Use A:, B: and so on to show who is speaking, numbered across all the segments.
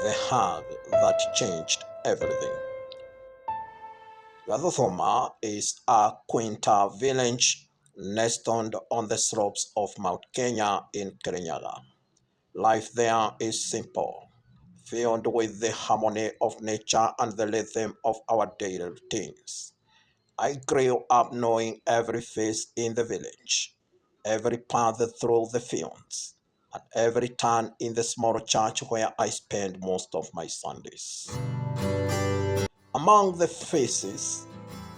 A: The hug that changed everything. Gadothoma is a quaint village nestled on the slopes of Mount Kenya in Kirinyaga. Life there is simple, filled with the harmony of nature and the rhythm of our daily routines. I grew up knowing every face in the village, every path through the fields, and every turn in the small church where I spend most of my Sundays. Among the faces,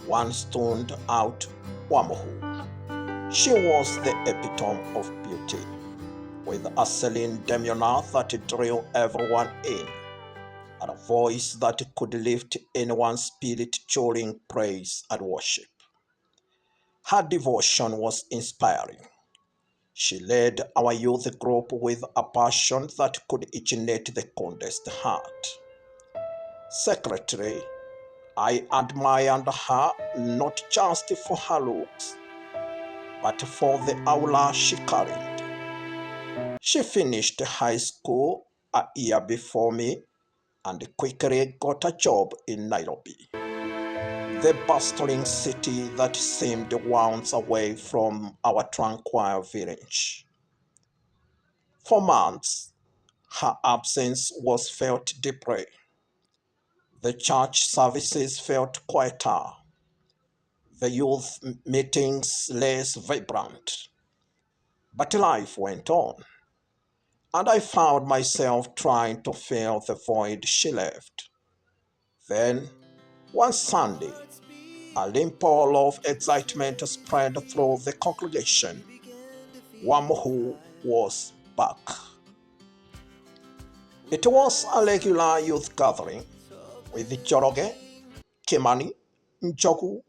A: one stood out: Wamuhu. She was the epitome of beauty, with a serene demeanor that drew everyone in, and a voice that could lift anyone's spirit during praise and worship. Her devotion was inspiring. She led our youth group with a passion that could ignite the coldest heart. Secretly, I admired her not just for her looks, but for the aura she carried. She finished high school a year before me and quickly got a job in Nairobi, the bustling city that seemed once away from our tranquil village. For months, her absence was felt deeply. The church services felt quieter, the youth meetings less vibrant. But life went on, and I found myself trying to fill the void she left. Then, one Sunday, a ripple of excitement spread through the congregation. Wamhu was back. It was a regular youth gathering with Joroge, Kimani, Njogu,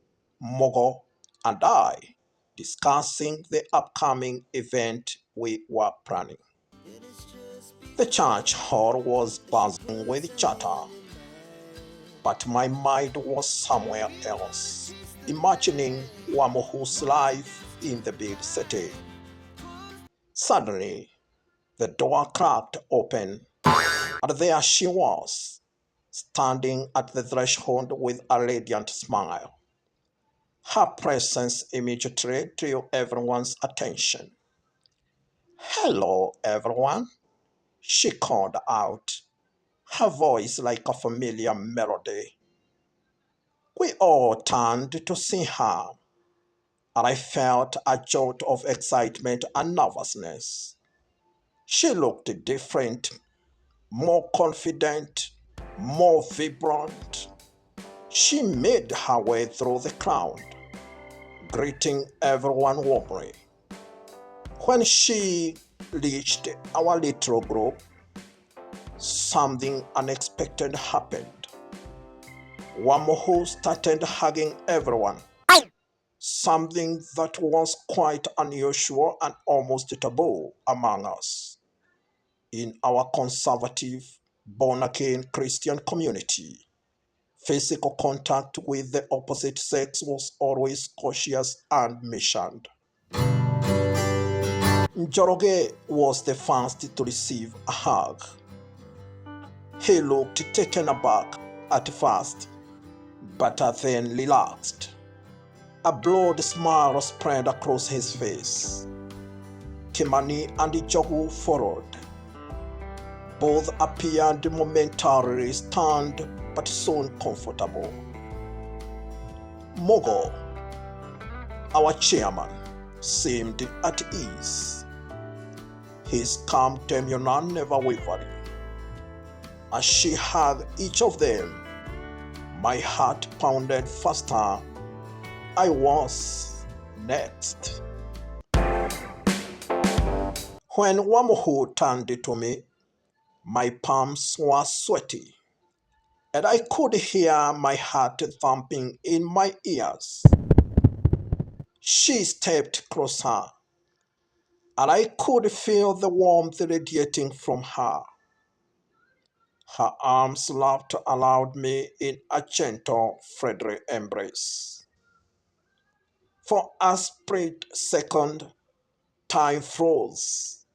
A: Mogo, and I discussing the upcoming event we were planning. The church hall was buzzing with chatter, but my mind was somewhere else, imagining Wamuhu's life in the big city. Suddenly, the door cracked open, and there she was, standing at the threshold with a radiant smile. Her presence immediately drew everyone's attention. "Hello, everyone," she called out, her voice like a familiar melody. We all turned to see her, and I felt a jolt of excitement and nervousness. She looked different, more confident, more vibrant. She made her way through the crowd, greeting everyone warmly. When she reached our little group, something unexpected happened. Wamoho started hugging everyone, something that was quite unusual and almost taboo among us. In our conservative, born again Christian community, physical contact with the opposite sex was always cautious and missioned. Njoroge was the first to receive a hug. He looked taken aback at first, but then relaxed. A broad smile spread across his face. Kimani and Ijogu followed. Both appeared momentarily stunned but soon comfortable. Mogo, our chairman, seemed at ease, his calm demeanor never wavering. As she hugged each of them, my heart pounded faster. I was next. When Wamuhu turned to me, my palms were sweaty, and I could hear my heart thumping in my ears. She stepped closer, and I could feel the warmth radiating from her. Her arms wrapped around me in a gentle, friendly embrace. For a split second, time froze.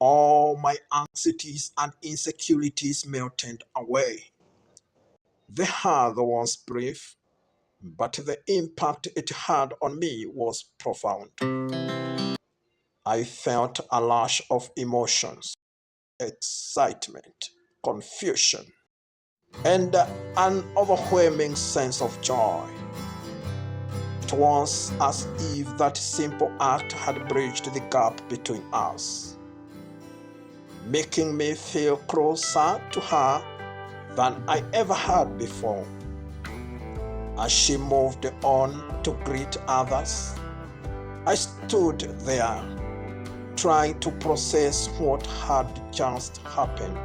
A: All my anxieties and insecurities melted away. The hug was brief, but the impact it had on me was profound. I felt a rush of emotions, excitement, confusion, and an overwhelming sense of joy. It was as if that simple act had bridged the gap between us, making me feel closer to her than I ever had before. As she moved on to greet others, I stood there trying to process what had just happened.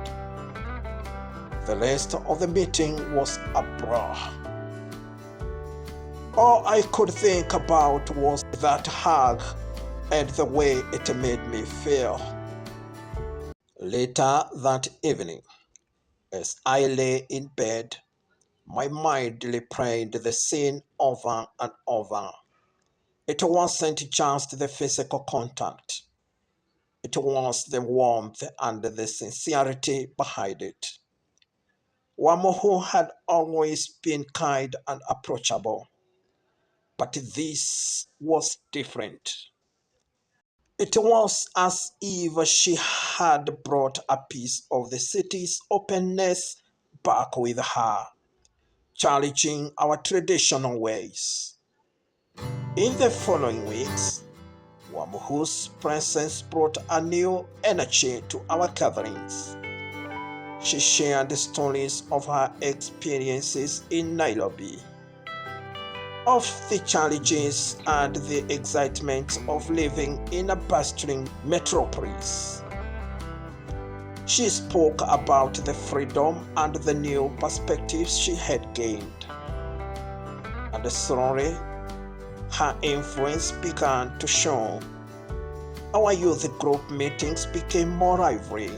A: The rest of the meeting was a blur. All I could think about was that hug and the way it made me feel. Later that evening, as I lay in bed, my mind replayed the scene over and over. It wasn't just the physical contact. It was the warmth and the sincerity behind it. Wamohu had always been kind and approachable, but this was different. It was as if she had brought a piece of the city's openness back with her, challenging our traditional ways. In the following weeks, Wamuhu's presence brought a new energy to our gatherings. She shared stories of her experiences in Nairobi, of the challenges and the excitement of living in a bustling metropolis. She spoke about the freedom and the new perspectives she had gained. And slowly, her influence began to show. Our youth group meetings became more lively.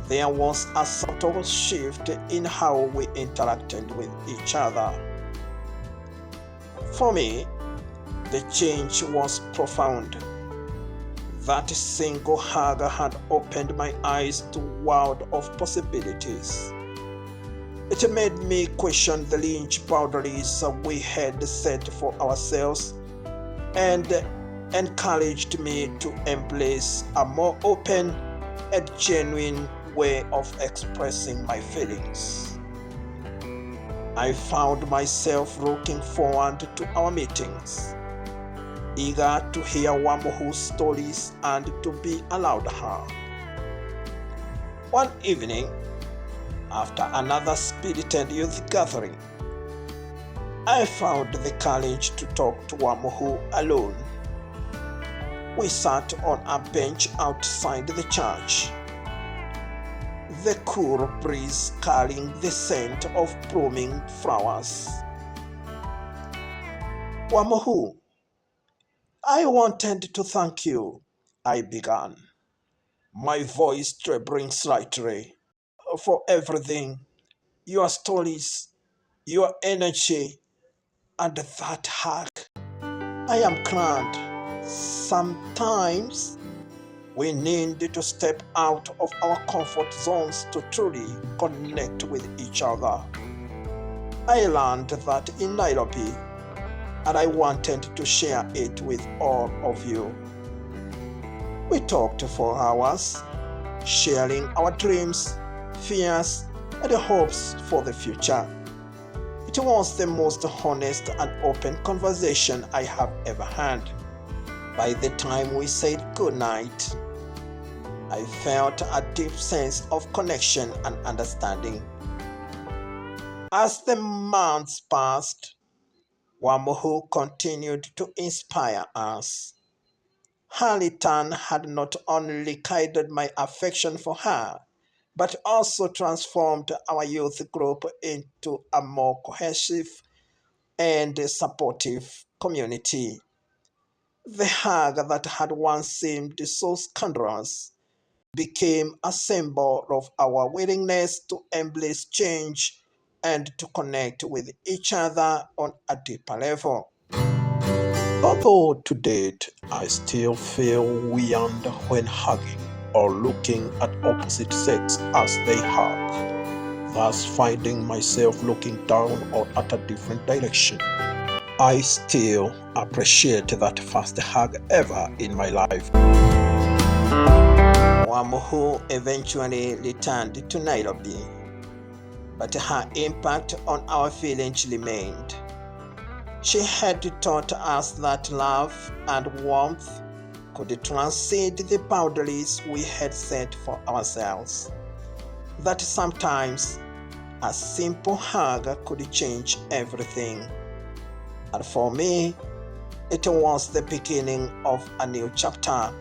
A: There was a subtle shift in how we interacted with each other. For me, the change was profound. That single hug had opened my eyes to a world of possibilities. It made me question the linch boundaries we had set for ourselves and encouraged me to embrace a more open and genuine way of expressing my feelings. I found myself looking forward to our meetings, eager to hear Wamuhu's stories and to be allowed her. One evening, after another spirited youth gathering, I found the courage to talk to Wamuhu alone. We sat on a bench outside the church, the cool breeze carrying the scent of blooming flowers. Wamuhu, I wanted to thank you, I began, my voice trembling slightly, for everything, your stories, your energy, and that hug. I am glad. Sometimes we need to step out of our comfort zones to truly connect with each other. I learned that in Nairobi, and I wanted to share it with all of you. We talked for hours, sharing our dreams, fears, and hopes for the future. It was the most honest and open conversation I have ever had. By the time we said goodnight, I felt a deep sense of connection and understanding. As the months passed, Wamuhu continued to inspire us. Her return had not only kindled my affection for her, but also transformed our youth group into a more cohesive and supportive community. The hug that had once seemed so scandalous became a symbol of our willingness to embrace change and to connect with each other on a deeper level. Although to date I still feel weird when hugging, or looking at opposite sex as they hug, thus finding myself looking down or at a different direction. I still appreciate that first hug ever in my life. Wamuhu eventually returned to Nairobi, but her impact on our feelings remained. She had taught us that love and warmth could transcend the boundaries we had set for ourselves. That sometimes a simple hug could change everything. And for me, it was the beginning of a new chapter.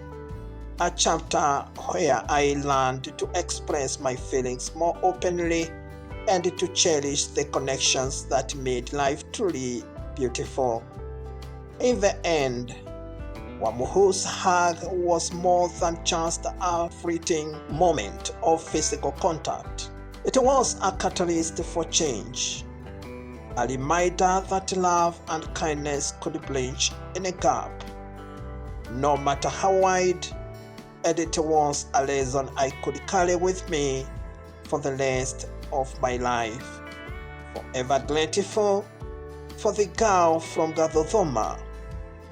A: A chapter where I learned to express my feelings more openly and to cherish the connections that made life truly beautiful. In the end, Wamuhu's hug was more than just a fleeting moment of physical contact. It was a catalyst for change, a reminder that love and kindness could bridge any gap, no matter how wide, and it was a lesson I could carry with me for the rest of my life. Forever grateful for the girl from Gadodhoma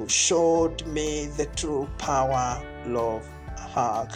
A: who showed me the true power of hug.